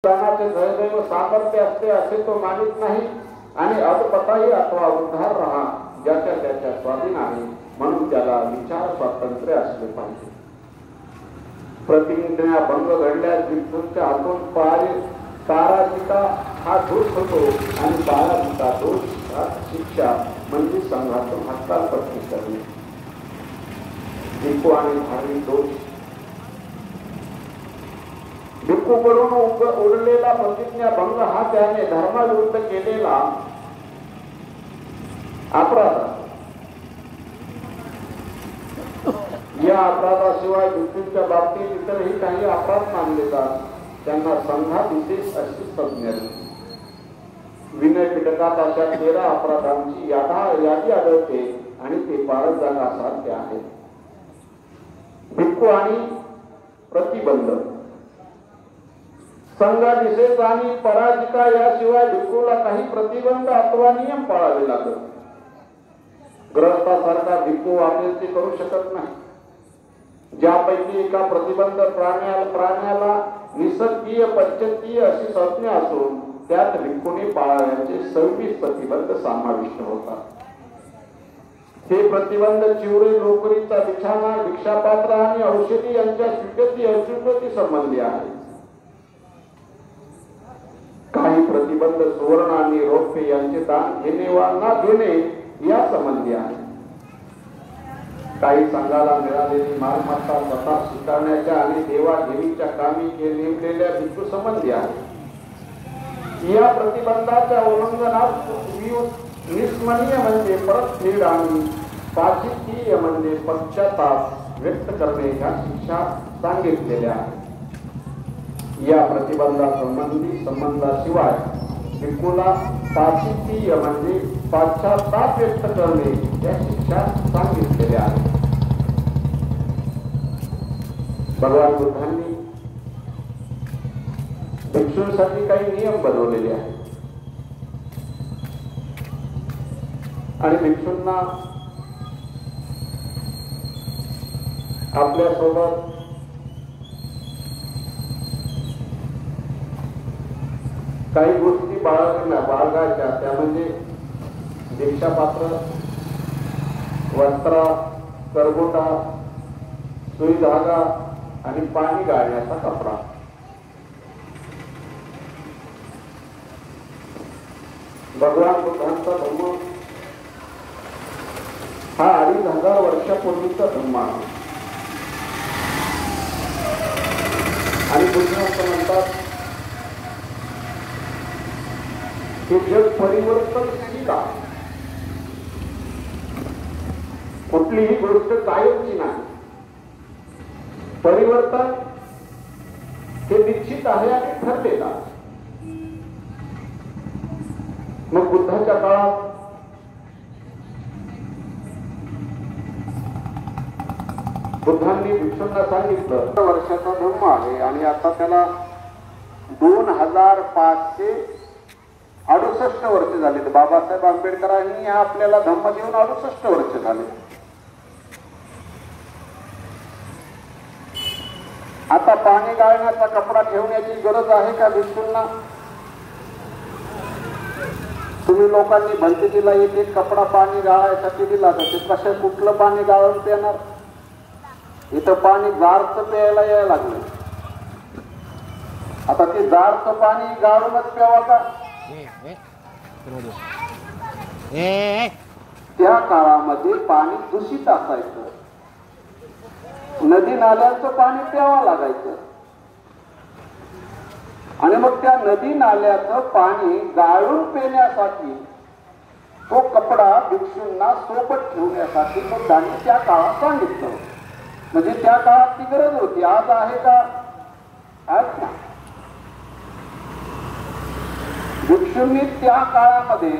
प्राणाचे जयदेव सामर्थ्य असते असे तो मानित नाही आणि अल्पताही अथवा उद्धार राहा ज्याच्या त्याच्या स्वाधीन आहे म्हणून त्याला विचार स्वातंत्र्य असले पाहिजे. प्रतिज्ञा भंग घडल्यास विष्णूच्या हातून ताराजिता हा दोष होतो आणि बाळाजिता दोष शिक्षा म्हणजे संघातून हस्तांतरण करणे. भिक्खू आणि धार्मिक दोष भिक्खूकडून उडलेला प्रतिज्ञा भंग हा त्याने धर्माविरुद्ध केलेला अपराध. या अपराधाशिवाय भिक्खूंच्या बाबतीत इतरही काही अपराध मानले जातात. त्यांना संघात विशेष अशी संज्ञा विनय पिटकात अशा 13 अपराधांची यादी आढळते आणि ते 12 जागासारखे आहेत. भिक्खू आणि प्रतिबंध संघानिषेध आणि पराजिका याशिवाय भिक्खूला काही प्रतिबंध अथवा नियम पाळावे लागत. ग्रहस्थासारखा भिक्खू वाटेल ते करू शकत नाही. ज्यापैकी एका प्रतिबंध प्राण्याला निसर्गीय पंचतीय अशी संज्ञा असून त्यात भिक्खूने पाळावयाचे 26 प्रतिबंध समाविष्ट होतात. हे प्रतिबंध चिवरे नोकरीचा बिछाना भिक्षापात्र आणि औषधी यांच्या स्वीकृती अस्वीकृती संबंधी आहे. काही प्रतिबंध सुवर्ण आणि रौप्य यांचे दान घेणे वा न घेणे या संबंधी आहे. काही संघाला मिळालेली मालमत्ता स्वतः स्वीकारण्याच्या आणि देवादेवीच्या कामी नेमलेल्या भिक्खू संबंधी आहे. या प्रतिबंधाच्या उल्लंघनात निस्मनीय म्हणजे परतफेड आणि पाचितीय म्हणजे पश्चाताप व्यक्त करणे ह्या शिक्षा सांगितलेल्या आहेत. या संबंधाशिवाय भिक्खूला पाचितीय म्हणजे पश्चाताप व्यक्त करणे या शिक्षा सांगितलेल्या आहेत. भगवान बुद्धांनी भिक्षूंसाठी काही नियम बनवलेले आहेत आणि भिक्षूंना आपल्यासोबत काही गोष्टी बाळगायच्या त्या म्हणजे दीक्षापात्र, वस्त्र, करगोटा, सुई धागा आणि पाणी गाळण्याचा कपडा. भगवान बुद्धांचा धर्म हा 2500 वर्षापूर्वीचा धर्म आहे आणि बुद्ध असं म्हणतात हे जग परिवर्तनशील आहे. कुठलीही गोष्ट कायमची नाही. परिवर्तन हे निश्चित आहे आणि ठरलेलं आहे. मग बुद्धाच्या काळात बुद्धांनी भिक्षूंना सांगितलं वर्षाचा धर्म आहे आणि आता त्याला 2568 वर्ष झाली. बाबासाहेब आंबेडकरांनी आपल्याला धम्म देऊन 68 वर्ष झाले. आता पाणी गाळण्याचा कपडा ठेवण्याची गरज आहे का भिक्षूंना? तुम्ही लोकांनी भलतेला एक कपडा पाणी गाळायसाठी दिला तर ते कशा कुठलं पाणी गाळून पिणार? इथं पाणी गारचं प्यायला यायला लागलं. आता ते गारचं पाणी गाळूनच प्यावा का? त्या काळामध्ये पाणी दूषित असायचं. नदी नाल्यांचं पाणी प्यावं लागायचं आणि मग त्या नदी नाल्याचं पाणी गाळून पिण्यासाठी तो कपडा भिक्षूंना सोबत ठेवण्यासाठी बुद्धांनी त्या काळात सांगितलं. म्हणजे त्या काळात ती गरज होती. आज आहे का? आज नाही. भिक्षूंनी त्या काळामध्ये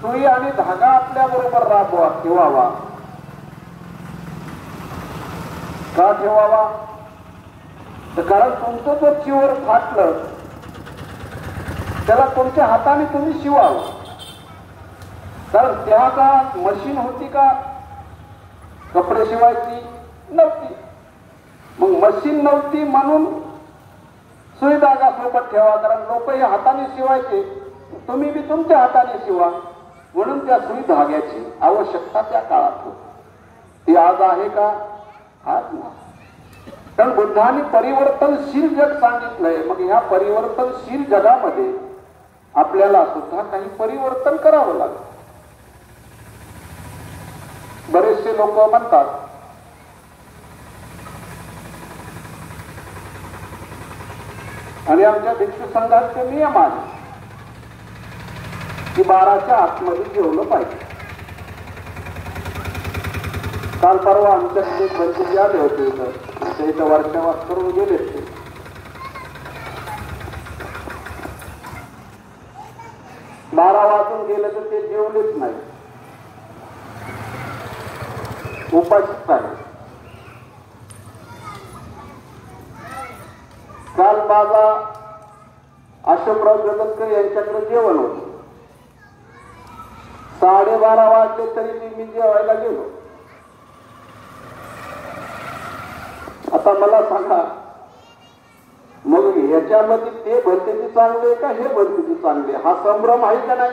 सुई आणि धागा आपल्या बरोबर ठेवावा. का ठेवावा? तर कारण तुमचं जर चिवर फाटलं त्याला तुमच्या हाताने तुम्ही शिवावं. कारण त्या काळात मशीन होती का कपडे शिवायची? नव्हती. मग मशीन नव्हती म्हणून सुई धागा सोबत ठेवा, कारण लोक हे हाताने शिवायचे, तुम्ही बी तुमच्या हाताने शिवा. म्हणून त्या सुई धाग्याची आवश्यकता त्या काळात होती. ती आज आहे का? आज नाही. कारण बुद्धाने परिवर्तनशील जग सांगितलंय. मग ह्या परिवर्तनशील जगामध्ये आपल्याला सुद्धा काही परिवर्तन करावं लागेल. बरेचसे लोक म्हणतात आणि आमच्या भिक्षू संघाचे नियम आहे की 12च्या आतमध्ये जेवलं पाहिजे. काल परवा आमच्याकडे बंधू आले होते, ते इथं वर्षावास करून गेले. ते 12 वाजून गेले तर ते जेवलेच नाही, उपाशीच आहे. काल बाबा अशोकराव जगतकर यांच्याकडे जेवण होतं. 12:30 वाजले तरी मी जेवायला गेलो. आता मला सांगा, मग ह्याच्यामध्ये ते भरतीची चांगले का हे भरतीची चांगले, हा संभ्रम आहे का नाही?